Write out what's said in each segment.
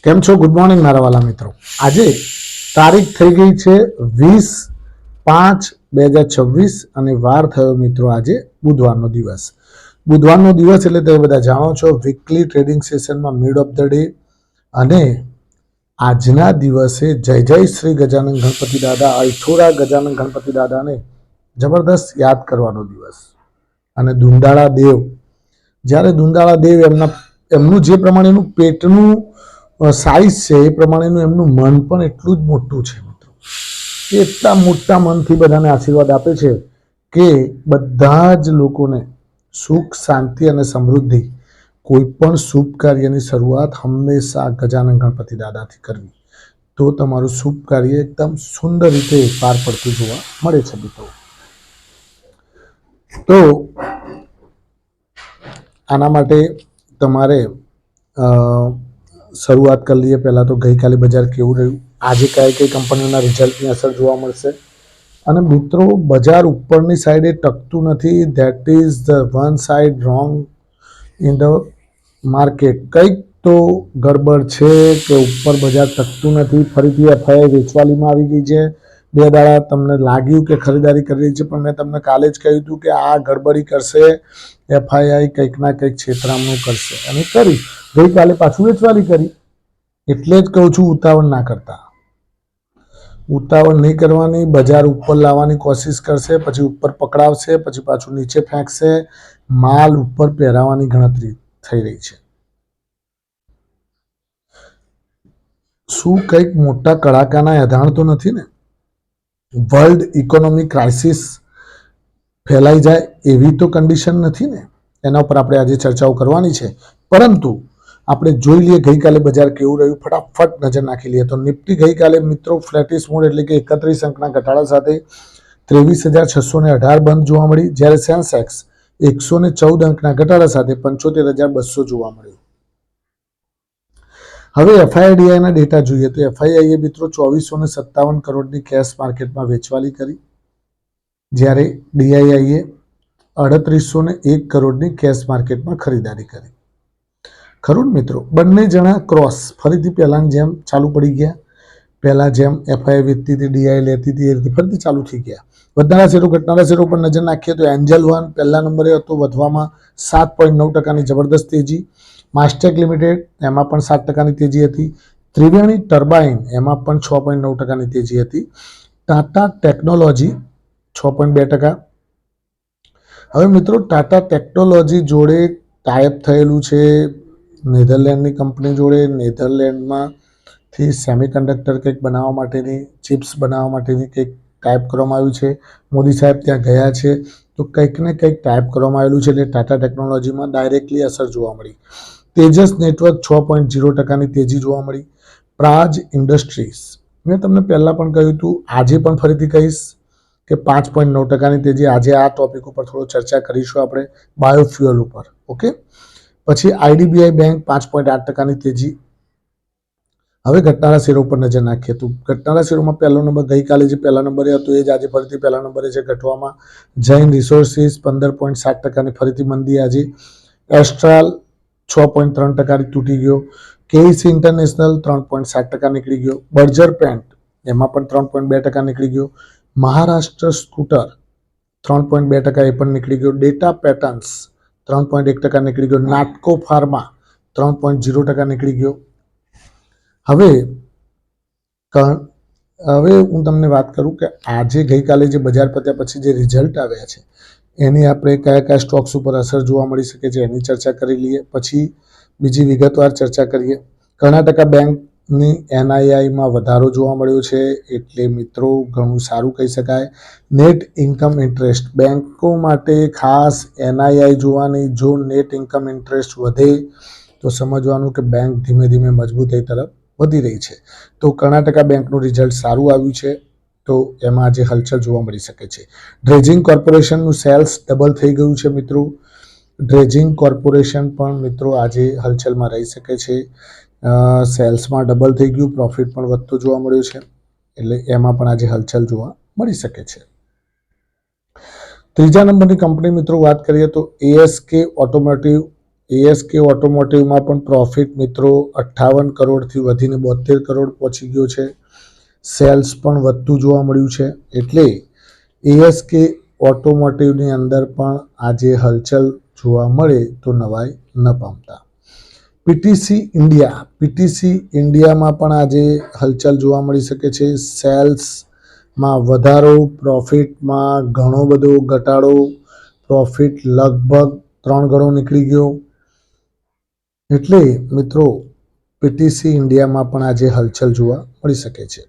કેમ છો? Good morning મારા વાલા મિત્રો. આજે તારીખ થઈ ગઈ છે 20/5/2026 અને વાર થયો મિત્રો આજે બુધવારનો દિવસ. બુધવારનો દિવસ એટલે તમે બધા જાણો છો વીકલી ટ્રેડિંગ સેશનમાં મિડ ઓફ ધ ડે અને આજના દિવસે જય જય શ્રી ગજાનન ગણપતિ દાદા અઠોરા ગજાનન ગણપતિ દાદાને જબરદસ્ત યાદ કરવાનો દિવસ. અને દુંદાળા દેવ, જ્યારે દુંદાળા દેવ એમનું જે પ્રમાણેનું પેટનું સાઈઝ છે એ પ્રમાણેનું એમનું મન પણ એટલું જ મોટું છે મિત્રો. એ એટલા મોટા મનથી બધાને આશીર્વાદ આપે છે કે બધા જ લોકોને સુખ, શાંતિ અને સમૃદ્ધિ, કોઈ પણ શુભ કાર્યની શરૂઆત હંમેશા ગજાનન ગણપતિ દાદાથી કરવી તો તમારું શુભ કાર્ય એકદમ સુંદર રીતે પાર પડતું જોવા મળે છે મિત્રો. તો આના માટે તમારે શરૂઆત કરી લઈએ. પહેલાં તો ગઈકાલે બજાર કેવું રહ્યું, આજે કઈ કઈ કંપનીઓના રિઝલ્ટની અસર જોવા મળશે. અને મિત્રો, બજાર ઉપરની સાઈડે ટકતું નથી. That is the one side wrong in the market. કંઈક તો ગડબડ છે કે ઉપર બજાર ટકતું નથી. ફરીથી એફઆઈઆઈ વેચવાલીમાં આવી ગઈ છે. 2 દાડા તમને લાગ્યું કે ખરીદારી કરી રહી છે, પણ મેં તમને કાલે જ કહ્યું હતું કે આ ગડબડી કરશે, એફઆઈઆઈ કંઈક ના કંઈક છેતરામણું કરશે અને કરી. ગઈકાલે પાછું વેચવાલી કરી. એટલે જ કહું છું ઉતાવળ ના કરતા. ઉતાવળ નહીં કરવાની. બજાર ઉપર લાવવાની કોશિશ કરશે, પછી ઉપર પકડાવશે, પછી પાછું નીચે ફેંકશે. માલ ઉપર પહેરાવાની ગણતરી થઈ રહી છે. શું કંઈક મોટા કડાકાના એધાણ તો નથી ને? વર્લ્ડ ઇકોનોમિક ક્રાઇસિસ ફેલાઈ જાય એવી તો કન્ડિશન નથી ને? એના ઉપર આપણે આજે ચર્ચાઓ કરવાની છે. પરંતુ આપણે જોઈ લઈએ ગઈકાલે બજાર કેવું રહ્યું. ફટાફટ નજર નાખી લઈએ તો નિફ્ટી ગઈકાલે મિત્રો ફ્લેટિશ મોડ એટલે કે 31 અંકના ઘટાડા સાથે 23,618 બંધ જોવા મળી, જ્યારે સેન્સેક્સ 114 અંકના ઘટાડા સાથે 75,200 જોવા મળ્યું. હવે એફઆઈઆઈડીઆઈના ડેટા જોઈએ તો એફઆઈઆઈએ મિત્રો 2457 કરોડની કેશ માર્કેટમાં વેચવાલી કરી, જ્યારે ડીઆઈઆઈએ 3801 કરોડની કેશ માર્કેટમાં ખરીદારી કરી. ખરું મિત્રો? બંને જણા ક્રોસ ફરીથી પહેલાની જેમ ચાલુ પડી ગયા. પહેલા જેમ એફઆઈ વેચતી હતી, ડીઆઈ લેતી હતી, એ રીતે ફરીથી ચાલુ થઈ ગયા. વધનારા શેરો ઘટનારા શેરો પર નજર નાખીએ તો એન્જલ વન પહેલા નંબરે હતો, વધવામાં 7.9% જબરદસ્ત તેજી. માસ્ટેક લિમિટેડ એમાં પણ 7% તેજી હતી. ત્રિવેણી ટર્બાઇન એમાં પણ 6.9% તેજી હતી. ટાટા ટેકનોલોજી 6.2%. હવે મિત્રો, ટાટા ટેકનોલોજી જોડે ટાઈપ થયેલું છે નેધરલેન્ડની કંપની જોડે. નેધરલેન્ડમાંથી સેમિકન્ડક્ટર કંઈક બનાવવા માટેની, ચિપ્સ બનાવવા માટેની કંઈક ટાઈપ કરવામાં આવ્યું છે. મોદી સાહેબ ત્યાં ગયા છે તો કંઈક ને કંઈક ટાઈપ કરવામાં આવેલું છે, એટલે ટાટા ટેકનોલોજીમાં ડાયરેક્ટલી અસર જોવા મળી. તેજસ નેટવર્ક 6.0%ની તેજી જોવા મળી. પ્રાજ ઇન્ડસ્ટ્રીઝ મેં તમને પહેલાં પણ કહ્યું હતું, આજે પણ ફરીથી કહીશ કે 5.9%ની તેજી. આજે આ ટોપિક ઉપર થોડો ચર્ચા કરીશું આપણે, બાયોફ્યુઅલ ઉપર. ઓકે. પછી આઈડીબીઆઈ બેંક 5.8%ની તેજી. હવે ઘટનારા શેરો ઉપર નજર નાખીએ તો ઘટનારા શેરોમાં પહેલો નંબર ગઈકાલે જે પહેલા નંબરે હતો એ જ આજે ફરીથી પહેલા નંબરે છે ઘટવામાં. જૈન રિસોર્સિસ 15.7%ની ફરીથી મંદી આજે. એસ્ટ્રાલ 6.3% તૂટી ગયો. કેઈસી ઇન્ટરનેશનલ 3.7% નીકળી ગયો. બર્જર પેન્ટ એમાં પણ 3.2% નીકળી ગયો. મહારાષ્ટ્ર સ્કૂટર 3.2% એ પણ નીકળી ગયો. ડેટા પેટર્ન્સ 3.1% નીકળી ગયો. નાટકો ફાર્મા 3.0% નીકળી ગયો. હવે હું તમને વાત કરું કે આજે ગઈકાલે જે બજાર પત્યા પછી જે રિઝલ્ટ આવ્યા છે એની આપણે કયા કયા સ્ટોક્સ ઉપર અસર જોવા મળી શકે છે એની ચર્ચા કરી લઈએ. પછી બીજી વિગતવાર ચર્ચા કરીએ. કર્ણાટકા બેંકની એનઆઈઆઈમાં વધારો જોવા મળ્યો છે, એટલે મિત્રો ઘણું સારું કહી શકાય. નેટ ઇન્કમ ઇન્ટરેસ્ટ બેંકો માટે ખાસ એનઆઈઆઈ જોવાની. જો નેટ ઇન્કમ ઇન્ટરેસ્ટ વધે તો સમજવાનું કે બેંક ધીમે ધીમે મજબૂતાઈ તરફ વધી રહી છે. તો કર્ણાટકા બેંકનું રિઝલ્ટ સારું આવ્યું છે, તો એમાં આજે હલચલ જોવા મળી શકે છે. ડ્રેજિંગ કોર્પોરેશનનું સેલ્સ ડબલ થઈ ગયું છે મિત્રો. ડ્રેજિંગ કોર્પોરેશન પણ મિત્રો આજે હલચલમાં રહી શકે છે. સેલ્સમાં ડબલ થઈ ગયું, પ્રોફિટ પણ વધતો જોવા મળ્યો છે, એટલે એમાં પણ આજે હલચલ જોવા મળી શકે છે. ત્રીજા નંબરની કંપની મિત્રો વાત કરીએ તો એએસકે ઓટોમોટિવ ASK ઓટોમોટિવમાં પણ પ્રોફિટ મિત્રો 58 કરોડથી વધીને 72 કરોડ પહોંચી ગયો છે. સેલ્સ પણ વધતું જોવા મળ્યું છે. એટલે ASK ઓટોમોટિવની અંદર પણ આજે હલચલ જોવા મળે તો નવાઈ ન પામતા. પીટીસી ઇન્ડિયામાં પણ આજે હલચલ જોવા મળી શકે છે. સેલ્સમાં વધારો, પ્રોફિટમાં ઘણો બધો ઘટાડો, પ્રોફિટ લગભગ 3 ગણો નીકળી ગયો. એટલે મિત્રો પીટીસી ઇન્ડિયામાં પણ આજે હલચલ જોવા મળી શકે છે.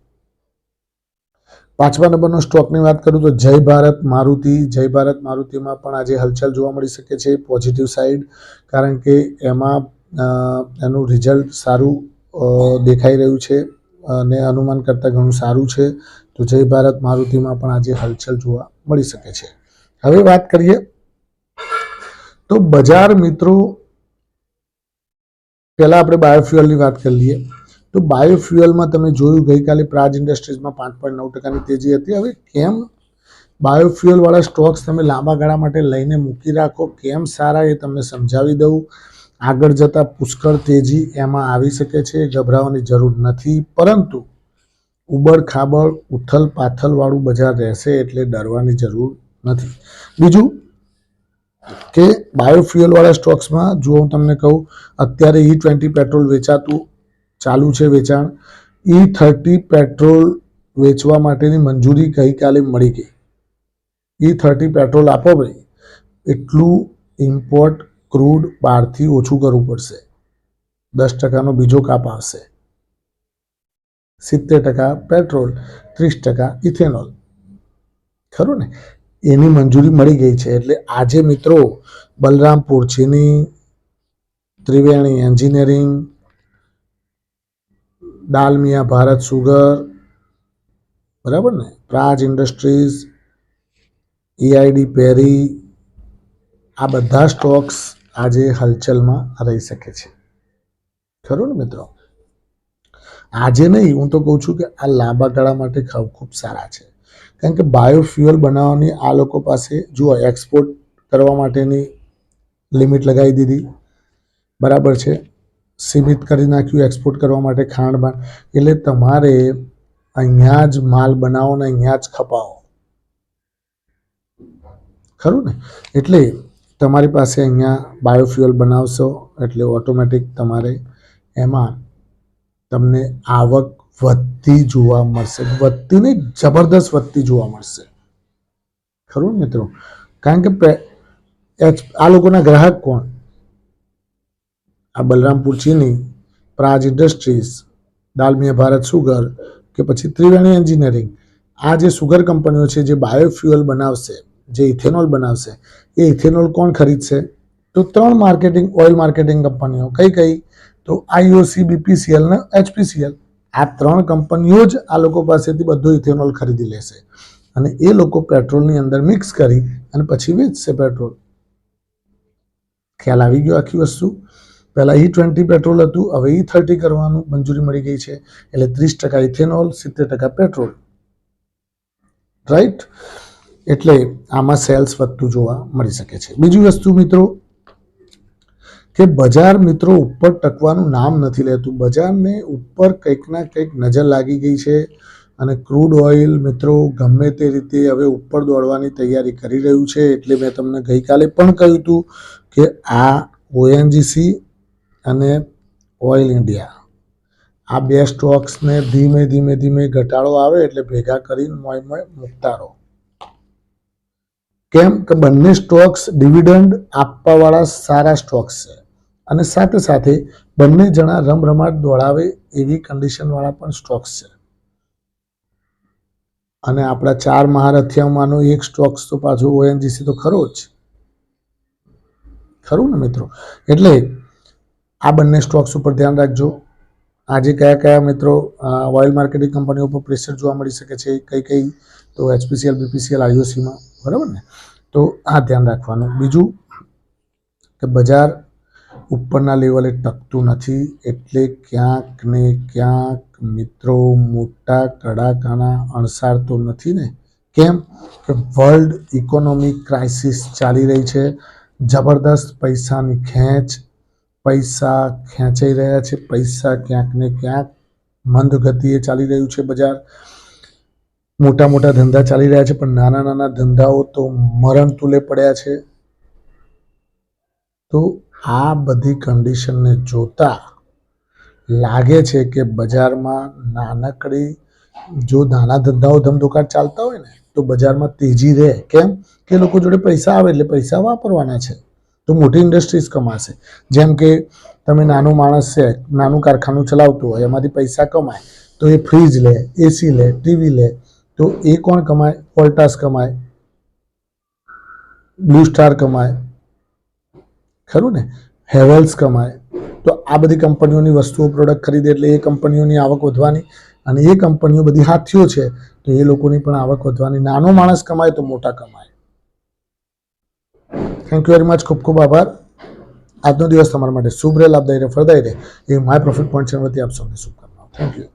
5મા નંબરનો સ્ટોકની વાત કરું તો જય ભારત મારુતિમાં પણ આજે હલચલ જોવા મળી શકે છે. પોઝિટિવ સાઈડ, કારણ કે એમાં એનું રિઝલ્ટ સારું દેખાઈ રહ્યું છે અને અનુમાન કરતાં ઘણું સારું છે. તો જય ભારત મારુતિમાં પણ આજે હલચલ જોવા મળી શકે છે. હવે વાત કરીએ તો બજાર મિત્રો, પહેલા આપણે બાયોફ્યુઅલની વાત કરી લઈએ. તો બાયોફ્યુઅલમાં તમે જોયું ગઈકાલે પ્રાજ ઇન્ડસ્ટ્રીઝમાં 5.9% તેજી હતી. હવે કેમ બાયોફ્યુઅલવાળા સ્ટોક્સ તમે લાંબા ગાળા માટે લઈને મૂકી રાખો, કેમ સારા, એ તમને સમજાવી દઉં. આગળ જતાં પુષ્કળ તેજી એમાં આવી શકે છે, ગભરાવાની જરૂર નથી. પરંતુ ઉબડ ખાબડ ઉથલ પાથલવાળું બજાર રહેશે, એટલે ડરવાની જરૂર નથી. બીજું કે બાયોફ્યુઅલવાળા સ્ટોક્સમાં જો હું તમને કહું, અત્યારે E20 પેટ્રોલ વેચાતું ચાલુ છે વેચાણ. E30 પેટ્રોલ વેચવા માટેની મંજૂરી ગઈકાલે મળી ગઈ. E30 પેટ્રોલ આપો ભાઈ, એટલું ઇમ્પોર્ટ ક્રૂડ બહારથી ઓછું કરવું પડશે. 10%નો બીજો કાપ આવશે. 70% પેટ્રોલ, 30% ઇથેનોલ. ખરું ને? એની મંજૂરી મળી ગઈ છે. એટલે આજે મિત્રો બલરામપુર ચીની, ત્રિવેણી એન્જિનિયરિંગ, દાલમિયા ભારત સુગર, બરાબર ને, પ્રાજ ઇન્ડસ્ટ્રીઝ, EID પેરી, આ બધા સ્ટોક્સ આજે હલચલમાં રહી શકે છે. ખરું ને મિત્રો? આજે નહીં, હું તો કહું છું કે આ લાંબા ગાળા માટે ખૂબ સારા છે. કારણ કે બાયોફ્યુઅલ બનાવવાની આ લોકો પાસે જુઓ, એક્સપોર્ટ કરવા માટેની લિમિટ લગાવી દીધી, બરાબર છે, સીમિત કરી નાખ્યું એક્સપોર્ટ કરવા માટે ખાંડ. એટલે તમારે અહીંયા જ માલ બનાવો ને અહીંયા જ ખપાવો. ખરું ને? એટલે તમારી પાસે અહીંયા બાયોફ્યુઅલ બનાવશો એટલે ઓટોમેટિક તમારે એમાં તમને આવક વધતી જોવા મળશે. વધતી નહીં, જબરદસ્ત વધતી જોવા મળશે. ખરું ને મિત્રો? કારણ કે આ લોકોના ગ્રાહક કોણ? આ બલરામપુર ચીની, પ્રાજ ઇન્ડસ્ટ્રીઝ, દાલમિયા ભારત સુગર કે પછી ત્રિવેણી એન્જિનિયરિંગ, આ જે સુગર કંપનીઓ છે જે બાયોફ્યુઅલ બનાવશે, જે ઇથેનોલ બનાવશે, એ ઇથેનોલ કોણ ખરીદશે? તો 3 ઓઇલ માર્કેટિંગ કંપનીઓ. કઈ? તો IOC, BPCL ને HPCL. આ 3 કંપનીઓ જ આ લોકો પાસેથી બધું ઇથેનોલ ખરીદી લેશે અને એ લોકો પેટ્રોલની અંદર મિક્સ કરી અને પછી વેચશે પેટ્રોલ. ખ્યાલ આવી ગયો આખી વસ્તુ? પહેલાં E20 પેટ્રોલ હતું, હવે E30 કરવાનું મંજૂરી મળી ગઈ છે. એટલે 30% ઇથેનોલ, 70% પેટ્રોલ. રાઈટ? એટલે આમાં સેલ્સ વધતું જોવા મળી શકે છે. બીજી વસ્તુ મિત્રો કે બજાર મિત્રો ઉપર ટકવાનું નામ નથી લેતું. બજારને ઉપર કંઈક ના કંઈક નજર લાગી ગઈ છે અને ક્રૂડ ઓઇલ મિત્રો ગમે તે રીતે હવે ઉપર દોડવાની તૈયારી કરી રહ્યું છે. એટલે મેં તમને ગઈકાલે પણ કહ્યું હતું કે આ ONGC અને ઓઇલ ઇન્ડિયા, આ 2 સ્ટોક્સને ધીમે ધીમે ઘટાડો આવે એટલે ભેગા કરીને મોય મૂકતા રહો. કેમ કે બંને સ્ટોક્સ ડિવિડન્ડ આપવાવાળા સારા સ્ટોક્સ છે અને સાથે સાથે બંને જણા રમરમાટ દોડાવે એવી કન્ડિશનવાળા પણ સ્ટોક્સ છે. અને આપણા 4 મહારથીઓમાંનો એક સ્ટોક્સ તો પાછો ONGC તો ખરો જ. ખરું ને મિત્રો? એટલે આ બંને સ્ટોક્સ ઉપર ધ્યાન રાખજો. આજે કયા મિત્રો ઓઇલ માર્કેટિંગ કંપનીઓ પર પ્રેશર જોવા મળી શકે છે, કઈ? તો HPCL, BPCL, IOCમાં, બરાબર ને? તો આ ધ્યાન રાખવાનું. બીજું કે બજાર ઉપરના લેવલે ટકતું નથી. એટલે ક્યાંક ને ક્યાંક મિત્રો મોટા કડાકાના અણસાર તો નથી ને? કેમ કે વર્લ્ડ ઇકોનોમિક ક્રાઇસિસ ચાલી રહી છે, જબરદસ્ત પૈસાની ખેંચ પૈસા ખેંચાઈ રહ્યા છે, પૈસા ક્યાંક ને ક્યાંક મંદ ગતિએ ચાલી રહ્યું છે બજાર. મોટા મોટા ધંધા ચાલી રહ્યા છે, પણ નાના નાના ધંધાઓ તો મરણ તુલે પડ્યા છે. તો આ બધી કન્ડિશનને જોતા લાગે છે કે બજારમાં જો નાના ધંધાઓ ધમધોકાર ચાલતા હોય ને તો બજારમાં તેજી રહે. કેમ કે લોકો જોડે પૈસા આવે એટલે પૈસા વાપરવાના છે, તો મોટી ઇન્ડસ્ટ્રીઝ કમાશે. જેમ કે તમે નાનો માણસ છે, નાનું કારખાનું ચલાવતું હોય, એમાંથી પૈસા કમાય તો એ ફ્રીજ લે, એસી લે, ટીવી લે, તો એ કોણ કમાય? વોલ્ટાસ કમાય, બ્લુ સ્ટાર કમાય, ખરું ને, હેવલ્સ કમાય. તો આ બધી કંપનીઓની વસ્તુઓ પ્રોડક્ટ ખરીદે એટલે એ કંપનીઓની આવક વધવાની, અને એ કંપનીઓ બધી હાથીઓ છે તો એ લોકોની પણ આવક વધવાની. નાનો માણસ કમાય તો મોટા કમાય. Thank you very much. ખૂબ ખૂબ આભાર. આજનો દિવસ તમારા માટે શુભ રહે, લાભદાયી રહે, ફળદાયી રહે એ માય પ્રોફિટ પોઈન્ટ ચેનલ વતી આપ સૌને શુભકામનાઓ. Thank you.